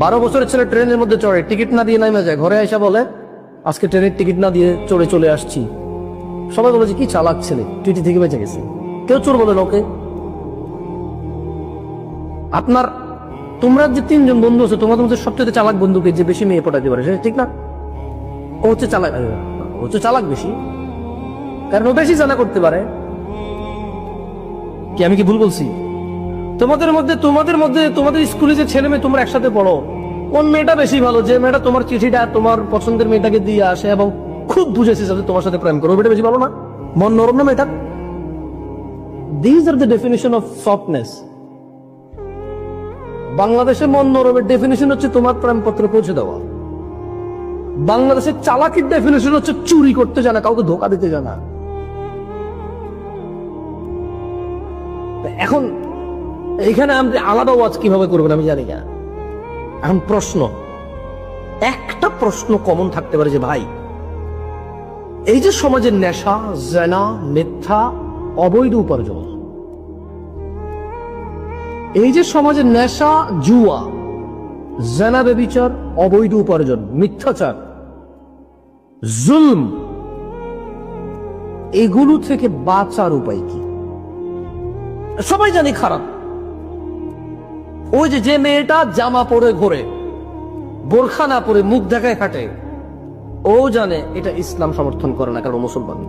12 বছরের ছেলে ট্রেনের মধ্যে চড়ে, টিকিট না দিয়ে নামে যায়, ঘরে এসে বলে আজকে ট্রেনের টিকিট না দিয়ে চড়ে চলে আসছি। সবাই বলে যে কি চালাক ছেলে, টিটি থেকে বেঁচে গেছে। কেউ চোর বলে না ওকে। আপনার তোমরা যে 3 জন বন্ধু আছে, তোমাদের মধ্যে সবচেয়ে চালাক বন্ধুকে যে বেশি মেয়ে পটাতে পারে, ঠিক না? ও হচ্ছে চালাক, ও হচ্ছে চালাক বেশি, কারণ ও বেশি জানা করতে পারে। কি আমি কি ভুল বলছি? তোমাদের মধ্যে তোমাদের স্কুলে যে ছেলে মেয়ে তোমরা একসাথে পড়ো, কোন মেয়েটা বেশি ভালো? যে মেয়েটা তোমার চিঠিটা তোমার পছন্দের মেয়েটাকে দিয়ে আসে এবং খুব বুঝেছে যে তোমার সাথে প্রেম করো, মেয়েটা বেশি ভালো না? মন নরম না মেয়েটা? This are the definition of softness. বাংলাদেশে মন নরমের ডেফিনিশন হচ্ছে তোমার প্রেমপত্র পৌঁছে দেওয়া। বাংলাদেশের চালাকির ডেফিনিশন হচ্ছে চুরি করতে জানা, কাউকে ধোকা দিতে জানা। এখন এইখানে আপনি আলাদা ওয়াজ কিভাবে করবেন আমি জানি না। এখন প্রশ্ন, একটা প্রশ্ন কমন থাকতে পারে যে ভাই, এই যে সমাজের নেশা, জেনা, মিথ্যা, অবৈধ উপার্জন, এই যে সমাজের নেশা, জুয়া, জেনা, ব্যভিচার, অবৈধ উপার্জন, মিথ্যাচার, জুলম, এগুলো থেকে বাঁচার উপায় কি? সবাই জানি খারাপ। ওই যে মেয়েটা জামা পরে ঘোরে, বোরখা না পরে মুখ দেখায় হাঁটে, ও জানে এটা ইসলাম সমর্থন করে না, কারণ মুসলমান।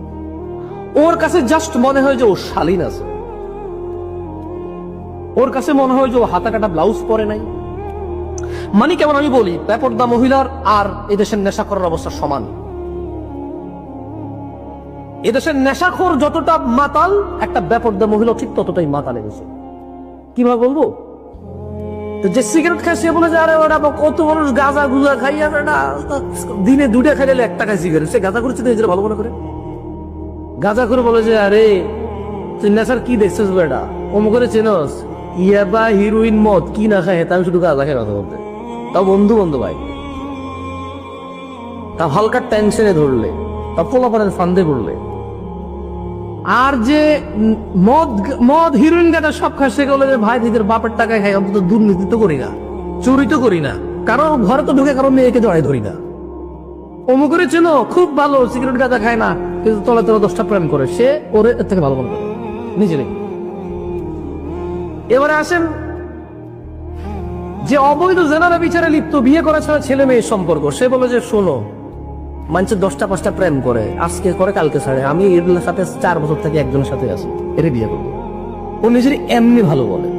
ওর কাছে জাস্ট মনে হয় যে ও শালীন আছে, ওর কাছে মনে হয় যে ও হাতা কাটা ব্লাউজ পরে নাই। মানে কেমন আমি বলি, বেপরদা মহিলার আর এদেশের নেশা করার অবস্থা সমান। এদেশের নেশাখোর যতটা মাতাল, একটা বেপরদা মহিলা ঠিক ততটাই মাতাল এদেশে। কিভাবে বলবো? যে সিগারেট খায় সে বলে যে আরে ওটা কত মানুষ গাঁজা গুজা খাইয়া না, দিনে 2টা খাইলে 1 টাকায় সিগারেট, সে গাঁজা করছে নিজের ভালো মনে করে। গাঁজা করে বলে যে আরে তুই নেশার কি দেখছিস বেটা, অমুক করে চেনস, ইয়াবা, হিরোইন, মদ কি না খায়, তাই শুধু গাঁজা খাই কথা বলতে। তাও বন্ধু বন্ধু ভাই, তা হালকা টেনশনে ধরলে, তা পোলাপানের ফান্দে পড়লে। আর যে মদ হিরোইন গাঁজা সব খায়, সে বলে যে ভাই নিজের বাপের টাকায় খাই, অন্তত দুর্নীতি তো করি না, চুরি তো করি না, কারণ ঘরে তো ঢুকে কারো মেয়েকে জড়াই ধরি না। অমুক করে চেনো, খুব ভালো, সিগারেট গাঁজা খায় না, কিন্তু তলে তলে 10টা প্রেম করে, সে ওরে এর থেকে ভালো মনে করে নিজেরই। এবারে আসেন যে অবৈধ জেনারা বিচারে লিপ্ত, বিয়ে করা ছাড়া ছেলে মেয়ের সম্পর্ক, সে বলে যে শোনো, মানুষের 10টা 5টা প্রেম করে, আজকে করে কালকে ছাড়ে, আমি এর সাথে 4 বছর থেকে একজনের সাথে আছি, এর বিয়ে করবো। ও নিজের এমনি ভালো বলে।